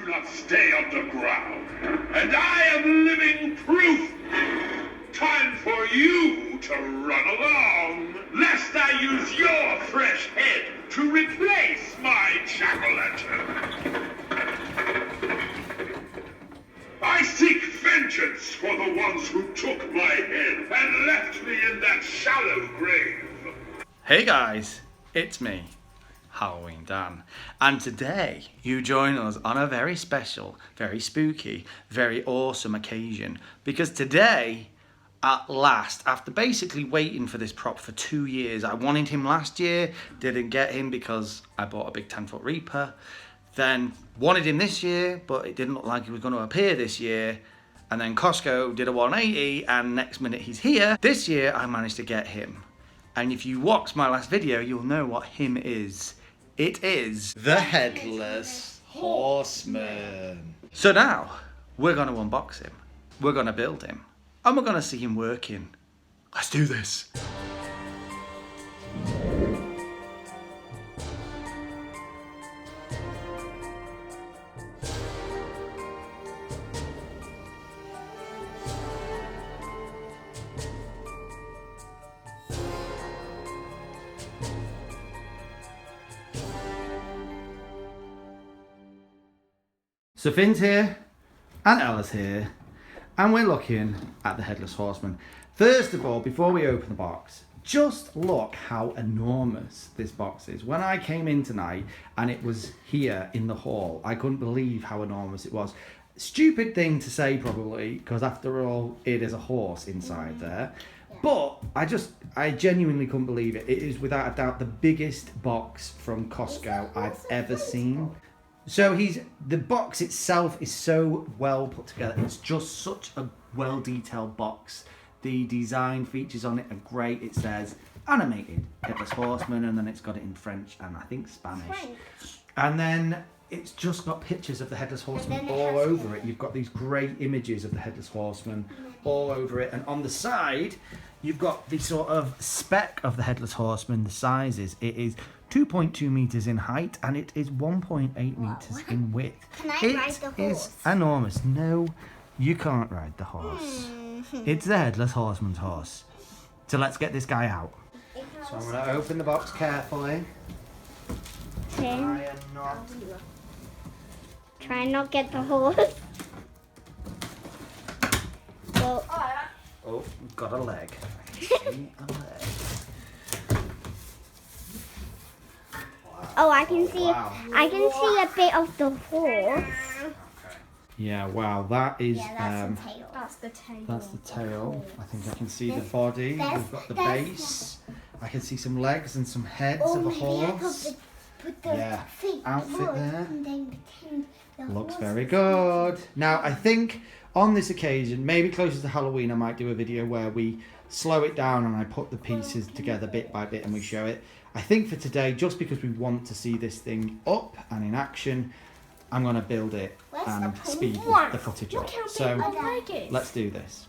not stay underground. And I am living proof. Time for you to run along, lest I use your fresh head to replace my jack-o'-lantern. I seek vengeance for the ones who took my head and left me in that shallow grave. Hey guys, it's me, Halloween Dan, and today you join us on a very special, very spooky, very awesome occasion, because today, at last, after basically waiting for this prop for 2 years, I wanted him last year, didn't get him because I bought a big 10-foot Reaper, then wanted him this year, but it didn't look like he was going to appear this year, and then Costco did a 180, and next minute he's here. This year I managed to get him, and if you watched my last video, you'll know what him is. It is the Headless Horseman. So now, we're going to unbox him, we're going to build him, and we're going to see him working. Let's do this. So Finn's here, and Ella's here, and we're looking at the Headless Horseman. First of all, before we open the box, just look how enormous this box is. When I came in tonight and it was here in the hall, I couldn't believe how enormous it was. Stupid thing to say probably, because after all, it is a horse inside there. But I genuinely couldn't believe it. It is without a doubt the biggest box from Costco I've ever seen. So the box itself is so well put together. It's just such a well detailed box. The design features on it are great. It says animated Headless Horseman, and then it's got it in French and I think Spanish. And then it's just got pictures of the Headless Horseman all over it. You've got these great images of the Headless Horseman all over it. And on the side, you've got the sort of spec of the Headless Horseman, the sizes. It is 2.2 meters in height and it is 1.8 meters in width. Can I ride the horse? It is enormous. No, you can't ride the horse. It's the Headless Horseman's horse. So let's get this guy out. So I'm going to open the box carefully. Try not get the horse. Well, oh, we've got a leg. I see a leg. oh, I can see. Wow. I can see a bit of the horse. Yeah, wow, that is. Yeah, that's the tail. That's the tail. That's the tail. I think I can see the body. We've got the base. I can see some legs and some heads of a horse. Yeah, outfit there. Looks very good. Now, I think on this occasion, maybe closer to Halloween, I might do a video where we slow it down and I put the pieces together bit by bit and we show it. I think for today, just because we want to see this thing up and in action, I'm going to build it and speed the footage up. So let's do this.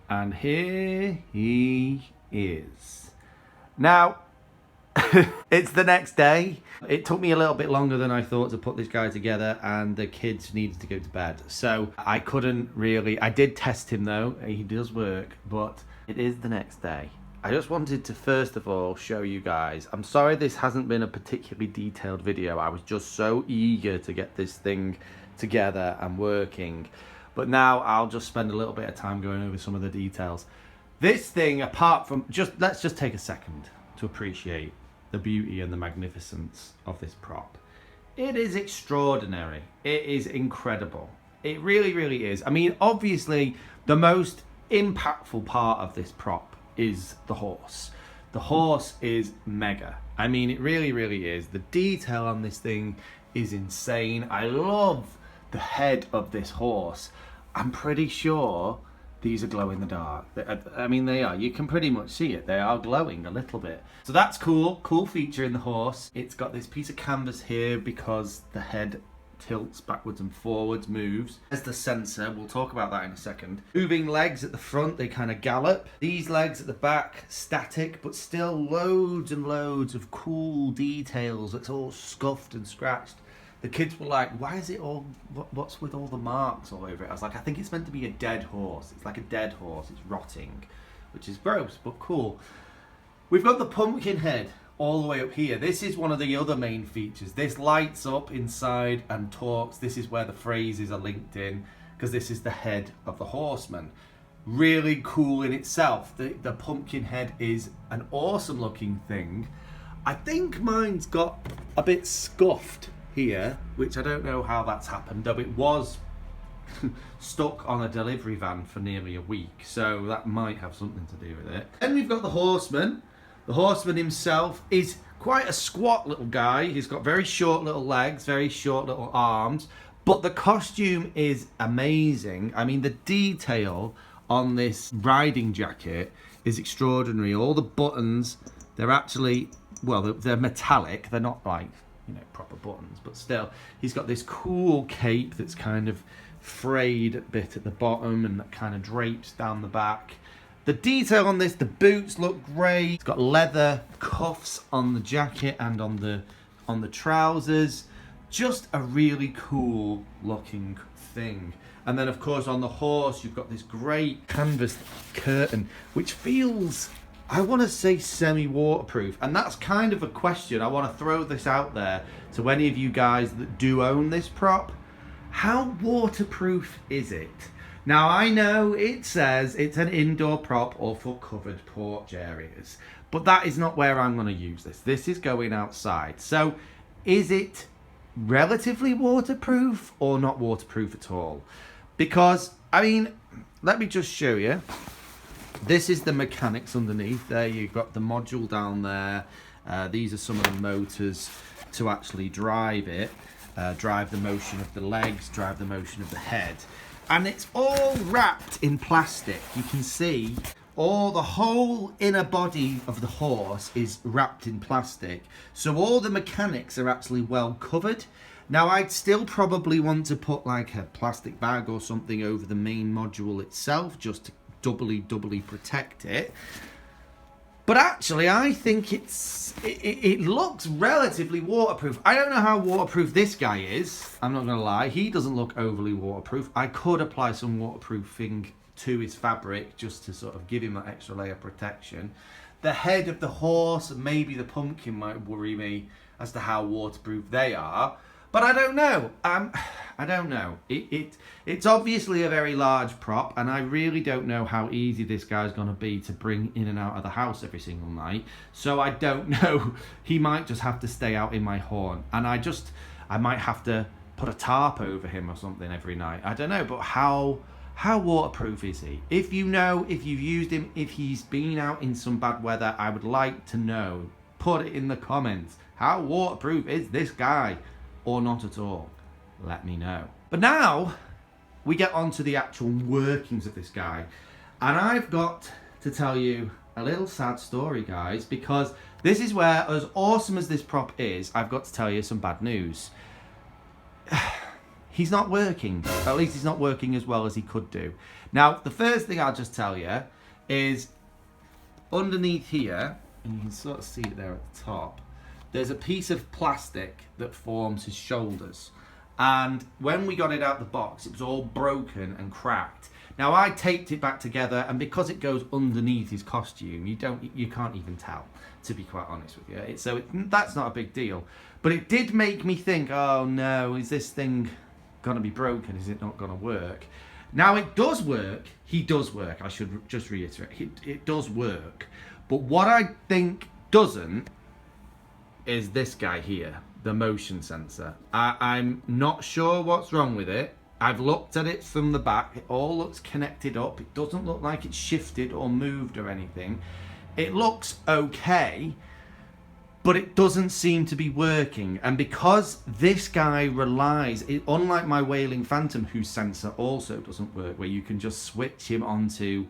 And here he is. Now, it's the next day. It took me a little bit longer than I thought to put this guy together, and the kids needed to go to bed. So I couldn't really, I did test him though, he does work, but it is the next day. I just wanted to first of all show you guys, I'm sorry this hasn't been a particularly detailed video. I was just so eager to get this thing together and working. But now I'll just spend a little bit of time going over some of the details. This thing, apart from, let's just take a second to appreciate the beauty and the magnificence of this prop. It is extraordinary. It is incredible. It really, really is. I mean, obviously, the most impactful part of this prop is the horse. The horse is mega. I mean, it really, really is. The detail on this thing is insane. I love the head of this horse. I'm pretty sure these are glow in the dark. I mean, they are. You can pretty much see it. They are glowing a little bit. So that's cool. Cool feature in the horse. It's got this piece of canvas here because the head tilts backwards and forwards, moves. There's the sensor, we'll talk about that in a second. Moving legs at the front, they kind of gallop. These legs at the back, static, but still loads and loads of cool details. It's all scuffed and scratched. The kids were like, why is it all, what's with all the marks all over it? I was like, I think it's meant to be a dead horse. It's like a dead horse, it's rotting, which is gross, but cool. We've got the pumpkin head all the way up here. This is one of the other main features. This lights up inside and talks. This is where the phrases are linked in, because this is the head of the horseman. Really cool in itself. The pumpkin head is an awesome looking thing. I think mine's got a bit scuffed here, which I don't know how that's happened, though it was stuck on a delivery van for nearly a week, so that might have something to do with it. Then we've got the horseman. The horseman himself is quite a squat little guy. He's got very short little legs, very short little arms, but the costume is amazing. I mean, the detail on this riding jacket is extraordinary. All the buttons, they're actually, well, they're metallic. They're not like, you know, proper buttons, but still, he's got this cool cape that's kind of frayed bit at the bottom and that kind of drapes down the back. The detail on this, the boots look great. It's got leather cuffs on the jacket and on the trousers. Just a really cool looking thing. And then of course on the horse you've got this great canvas curtain which feels, I want to say, semi-waterproof, and that's kind of a question. I want to throw this out there to any of you guys that do own this prop. How waterproof is it? Now, I know it says it's an indoor prop or for covered porch areas, but that is not where I'm going to use this. This is going outside. So is it relatively waterproof or not waterproof at all? Because, I mean, let me just show you. This is the mechanics underneath. There you've got the module down there. These are some of the motors to actually drive it. Drive the motion of the legs, drive the motion of the head. And it's all wrapped in plastic. You can see the whole inner body of the horse is wrapped in plastic. So all the mechanics are actually well covered. Now, I'd still probably want to put like a plastic bag or something over the main module itself just to doubly protect it. But actually, I think it looks relatively waterproof. I don't know how waterproof this guy is. I'm not going to lie. He doesn't look overly waterproof. I could apply some waterproofing to his fabric just to sort of give him that extra layer of protection. The head of the horse and maybe the pumpkin might worry me as to how waterproof they are. But I don't know. I don't know. It's obviously a very large prop, and I really don't know how easy this guy's going to be to bring in and out of the house every single night. So I don't know. He might just have to stay out in my horn, and I might have to put a tarp over him or something every night. I don't know, but how waterproof is he? If you know, if you've used him, if he's been out in some bad weather, I would like to know. Put it in the comments. How waterproof is this guy? Or not at all? Let me know. But now we get on to the actual workings of this guy, and I've got to tell you a little sad story, guys, because this is where, as awesome as this prop is, I've got to tell you some bad news. He's not working. At least he's not working as well as he could do. Now, the first thing I'll just tell you is underneath here, and you can sort of see it there at the top, there's a piece of plastic that forms his shoulders. And when we got it out the box, it was all broken and cracked. Now, I taped it back together, and because it goes underneath his costume, you can't even tell, to be quite honest with you. That's not a big deal. But it did make me think, oh no, is this thing gonna be broken? Is it not gonna work? Now, it does work. He does work. I should just reiterate, it does work. But what I think doesn't is this guy here, the motion sensor. I'm not sure what's wrong with it. I've looked at it from the back. It all looks connected up. It doesn't look like it's shifted or moved or anything. It looks okay, but it doesn't seem to be working. And because this guy relies, unlike my Wailing Phantom, whose sensor also doesn't work, where you can just switch him onto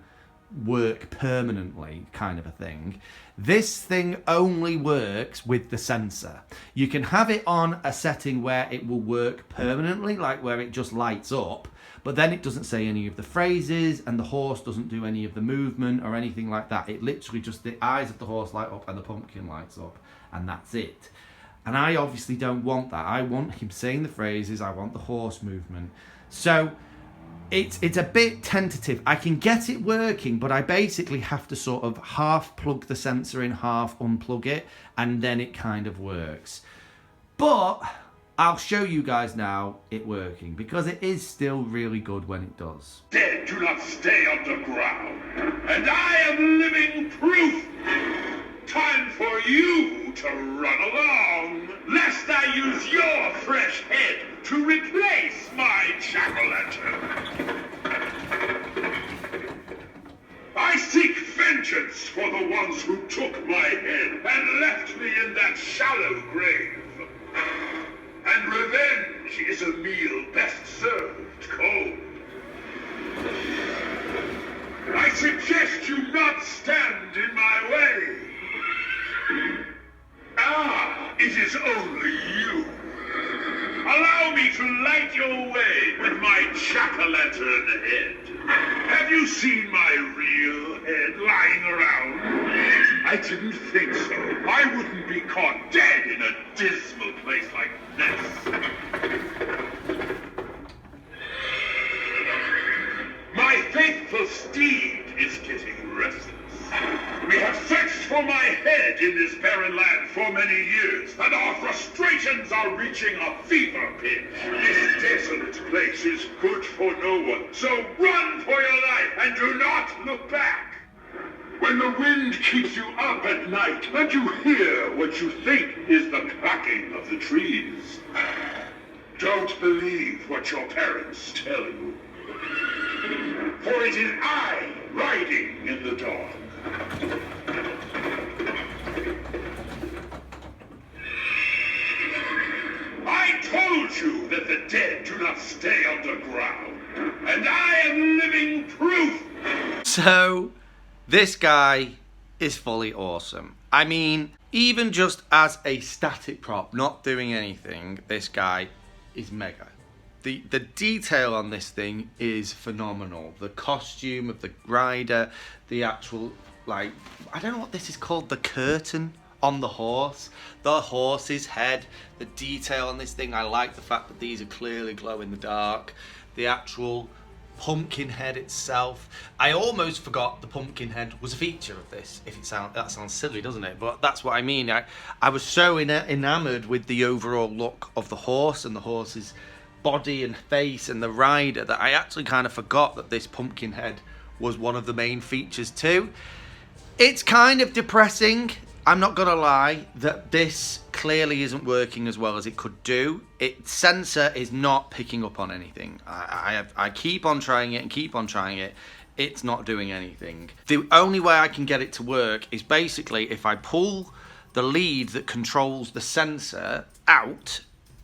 work permanently kind of a thing. This thing only works with the sensor. You can have it on a setting where it will work permanently, like where it just lights up, but then it doesn't say any of the phrases and the horse doesn't do any of the movement or anything like that. It literally just, the eyes of the horse light up and the pumpkin lights up, and that's it. And I obviously don't want that. I want him saying the phrases, I want the horse movement. So it's a bit tentative. I can get it working, but I basically have to sort of half plug the sensor in, half unplug it, and then it kind of works. But I'll show you guys now it working, because it is still really good when it does. Dead do not stay underground, and I am living proof. Time for you to run along, lest I use your fresh head to replace my jack-o'-lantern. I seek vengeance for the ones who took my head and left me in that shallow grave. And revenge is a meal best served cold. I suggest you not stand in my way. Ah, it is only you. Allow me to light your way with my jack-o'-lantern head. Have you seen my real head lying around? I didn't think so. I wouldn't be caught dead in a dismal place like this. My faithful steed is getting restless. We have searched for my head in this barren land for many years, and our frustrations are reaching a fever pitch. This desolate place is good for no one, so run for your life and do not look back. When the wind keeps you up at night, and you hear what you think is the cracking of the trees, don't believe what your parents tell you. For it is I riding in the dark. I told you that the dead do not stay underground, and I am living proof. So, this guy is fully awesome. I mean, even just as a static prop, not doing anything, this guy is mega. The detail on this thing is phenomenal. The costume of the rider, the actual, like, I don't know what this is called, the curtain on the horse's head, the detail on this thing. I like the fact that these are clearly glow in the dark. The actual pumpkin head itself. I almost forgot the pumpkin head was a feature of this. That sounds silly, doesn't it? But that's what I mean. I was so enamored with the overall look of the horse and the horse's body and face and the rider that I actually kind of forgot that this pumpkin head was one of the main features too. It's kind of depressing, I'm not gonna lie, that this clearly isn't working as well as it could do. Its sensor is not picking up on anything. I keep on trying it and keep on trying it. It's not doing anything. The only way I can get it to work is basically if I pull the lead that controls the sensor out,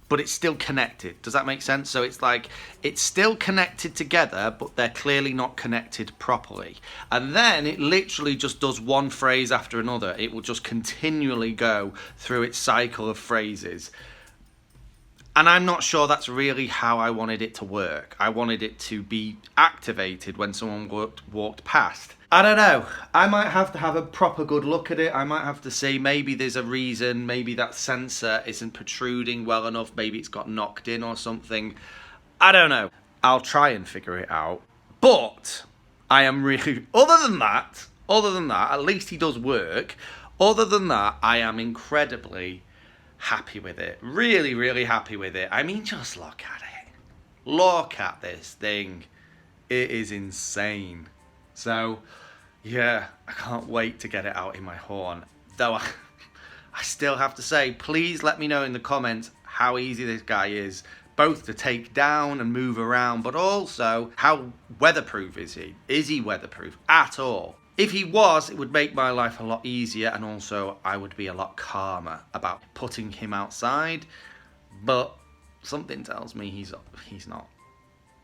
but it's still connected. Does that make sense? So it's like, it's still connected together, but they're clearly not connected properly. And then it literally just does one phrase after another. It will just continually go through its cycle of phrases. And I'm not sure that's really how I wanted it to work. I wanted it to be activated when someone walked past. I don't know. I might have to have a proper good look at it. I might have to see maybe there's a reason. Maybe that sensor isn't protruding well enough. Maybe it's got knocked in or something. I don't know. I'll try and figure it out. But I am really... Other than that, at least he does work. Other than that, I am incredibly happy with it. Really, really happy with it. I mean, just look at it. Look at this thing. It is insane. So, yeah, I can't wait to get it out in my horn. Though I still have to say, please let me know in the comments how easy this guy is, both to take down and move around, but also how weatherproof is he? Is he weatherproof at all? If he was, it would make my life a lot easier, and also I would be a lot calmer about putting him outside, but something tells me he's not.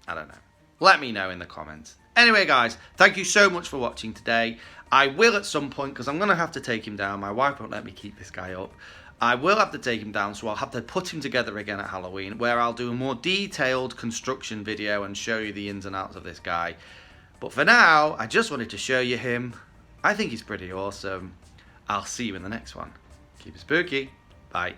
I don't know. Let me know in the comments. Anyway, guys, thank you so much for watching today. I will at some point, because I'm going to have to take him down. My wife won't let me keep this guy up. I will have to take him down, so I'll have to put him together again at Halloween, where I'll do a more detailed construction video and show you the ins and outs of this guy. But for now, I just wanted to show you him. I think he's pretty awesome. I'll see you in the next one. Keep it spooky. Bye.